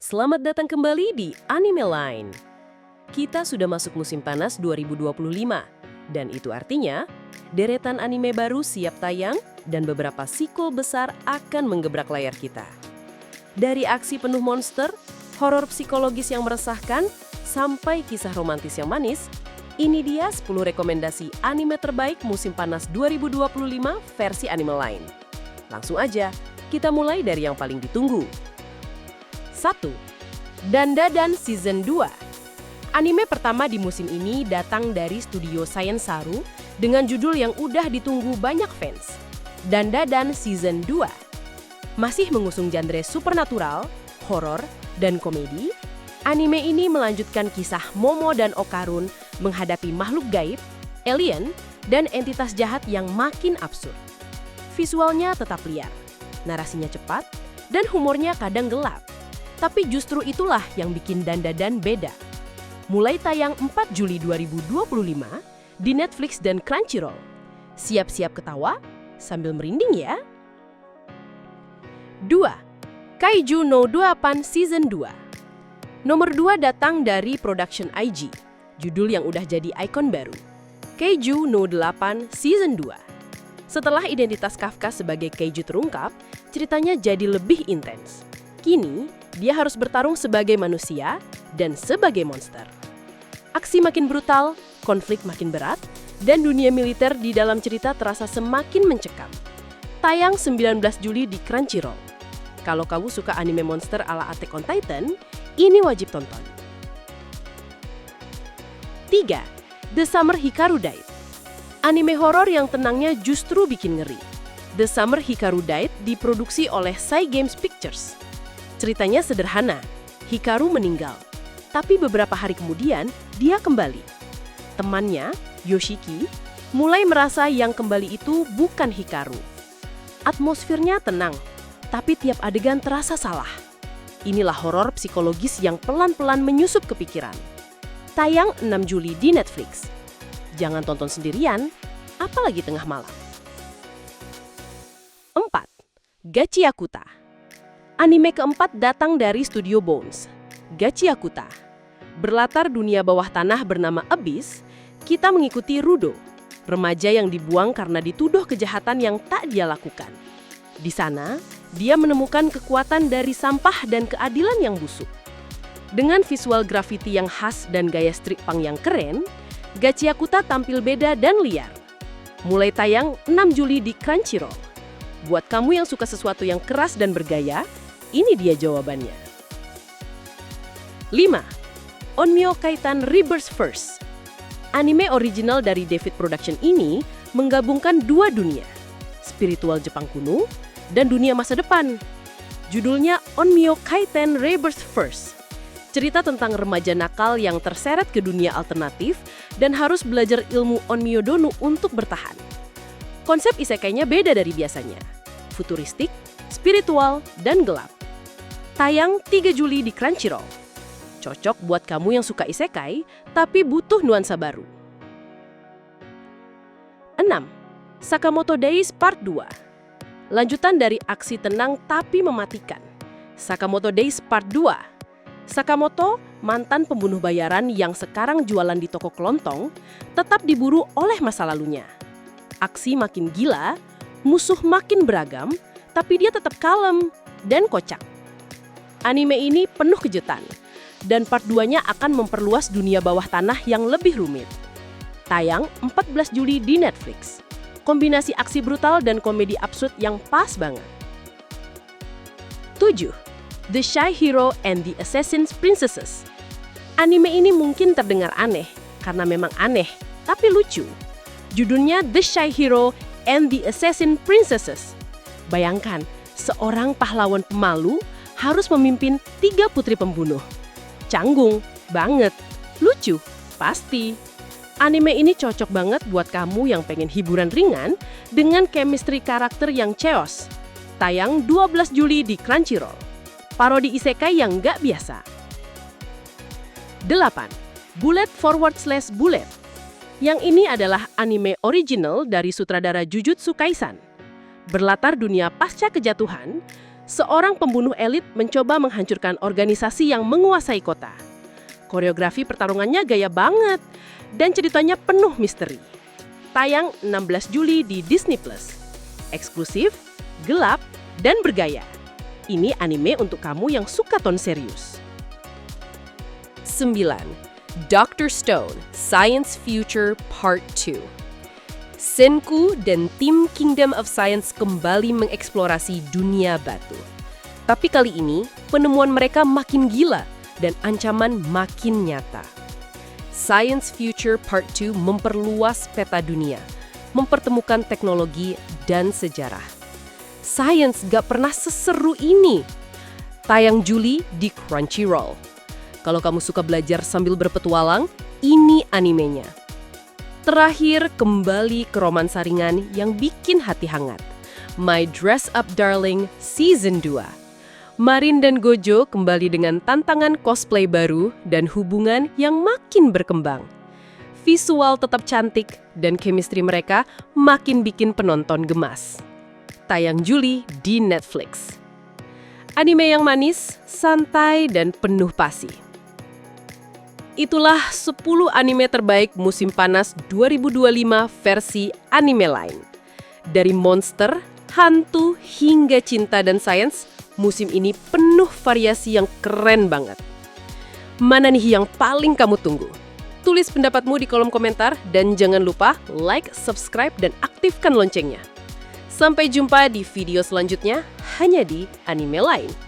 Selamat datang kembali di Anime Line. Kita sudah masuk musim panas 2025, dan itu artinya deretan anime baru siap tayang dan beberapa sequel besar akan menggebrak layar kita. Dari aksi penuh monster, horor psikologis yang meresahkan, sampai kisah romantis yang manis, ini dia 10 rekomendasi anime terbaik musim panas 2025 versi Anime Line. Langsung aja, kita mulai dari yang paling ditunggu. 1. Dandadan Season 2. Anime pertama di musim ini datang dari studio Science Saru dengan judul yang udah ditunggu banyak fans. Dandadan Season 2. Masih mengusung genre supernatural, horor, dan komedi, anime ini melanjutkan kisah Momo dan Okarun menghadapi makhluk gaib, alien, dan entitas jahat yang makin absurd. Visualnya tetap liar, narasinya cepat, dan humornya kadang gelap. Tapi justru itulah yang bikin Dandadan beda. Mulai tayang 4 Juli 2025 di Netflix dan Crunchyroll. Siap-siap ketawa sambil merinding ya. 2. Kaiju no 28 Season 2. Nomor 2 datang dari Production IG, judul yang udah jadi ikon baru. Kaiju no 8 Season 2. Setelah identitas Kafka sebagai kaiju terungkap, ceritanya jadi lebih intens. Kini, dia harus bertarung sebagai manusia dan sebagai monster. Aksi makin brutal, konflik makin berat, dan dunia militer di dalam cerita terasa semakin mencekam. Tayang 19 Juli di Crunchyroll. Kalau kamu suka anime monster ala Attack on Titan, ini wajib tonton. 3. The Summer Hikaru Died. Anime horor yang tenangnya justru bikin ngeri. The Summer Hikaru Died diproduksi oleh Cygames Pictures. Ceritanya sederhana, Hikaru meninggal, tapi beberapa hari kemudian dia kembali. Temannya, Yoshiki, mulai merasa yang kembali itu bukan Hikaru. Atmosfernya tenang, tapi tiap adegan terasa salah. Inilah horor psikologis yang pelan-pelan menyusup ke pikiran. Tayang 6 Juli di Netflix. Jangan tonton sendirian, apalagi tengah malam. 4. Gachiakuta. Anime keempat datang dari studio Bones, Gachiakuta. Berlatar dunia bawah tanah bernama Abyss, kita mengikuti Rudo, remaja yang dibuang karena dituduh kejahatan yang tak dia lakukan. Di sana, dia menemukan kekuatan dari sampah dan keadilan yang busuk. Dengan visual graffiti yang khas dan gaya street punk yang keren, Gachiakuta tampil beda dan liar. Mulai tayang 6 Juli di Crunchyroll. Buat kamu yang suka sesuatu yang keras dan bergaya, ini dia jawabannya. 5. Onmyo Kaitan Rebirth First. Anime original dari David Production ini menggabungkan dua dunia, spiritual Jepang kuno dan dunia masa depan. Judulnya Onmyo Kaitan Rebirth First. Cerita tentang remaja nakal yang terseret ke dunia alternatif dan harus belajar ilmu Onmyo Dono untuk bertahan. Konsep isekainya beda dari biasanya. Futuristik, spiritual, dan gelap. Tayang 3 Juli di Crunchyroll. Cocok buat kamu yang suka isekai, tapi butuh nuansa baru. 6. Sakamoto Days Part 2. Lanjutan dari aksi tenang tapi mematikan. Sakamoto Days Part 2. Sakamoto, mantan pembunuh bayaran yang sekarang jualan di toko kelontong, tetap diburu oleh masa lalunya. Aksi makin gila, musuh makin beragam, tapi dia tetap kalem dan kocak. Anime ini penuh kejutan, dan part 2-nya akan memperluas dunia bawah tanah yang lebih rumit. Tayang 14 Juli di Netflix. Kombinasi aksi brutal dan komedi absurd yang pas banget. 7. The Shy Hero and the Assassin's Princesses. Anime ini mungkin terdengar aneh, karena memang aneh, tapi lucu. Judulnya The Shy Hero and the Assassin Princesses. Bayangkan, seorang pahlawan pemalu harus memimpin 3 putri pembunuh. Canggung, banget, lucu, pasti. Anime ini cocok banget buat kamu yang pengen hiburan ringan dengan chemistry karakter yang chaos. Tayang 12 Juli di Crunchyroll. Parodi isekai yang nggak biasa. 8. Bullet / Bullet. Yang ini adalah anime original dari sutradara Jujutsu Kaisen. Berlatar dunia pasca kejatuhan, Seorang pembunuh elit mencoba menghancurkan organisasi yang menguasai kota. Koreografi pertarungannya gaya banget, dan ceritanya penuh misteri. Tayang 16 Juli di Disney+. Eksklusif, gelap, dan bergaya. Ini anime untuk kamu yang suka ton serius. 9. Dr. Stone, Science Future Part 2. Senku dan tim Kingdom of Science kembali mengeksplorasi dunia batu. Tapi kali ini, penemuan mereka makin gila dan ancaman makin nyata. Science Future Part 2 memperluas peta dunia, mempertemukan teknologi dan sejarah. Science gak pernah seseru ini. Tayang Juli di Crunchyroll. Kalau kamu suka belajar sambil berpetualang, ini animenya. Terakhir, kembali ke romansa ringan yang bikin hati hangat. My Dress Up Darling Season 2. Marin dan Gojo kembali dengan tantangan cosplay baru dan hubungan yang makin berkembang. Visual tetap cantik dan chemistry mereka makin bikin penonton gemas. Tayang Juli di Netflix. Anime yang manis, santai, dan penuh pasi. Itulah 10 anime terbaik musim panas 2025 versi Anime Line. Dari monster, hantu, hingga cinta dan sains, musim ini penuh variasi yang keren banget. Mana nih yang paling kamu tunggu? Tulis pendapatmu di kolom komentar dan jangan lupa like, subscribe, dan aktifkan loncengnya. Sampai jumpa di video selanjutnya hanya di Anime Line.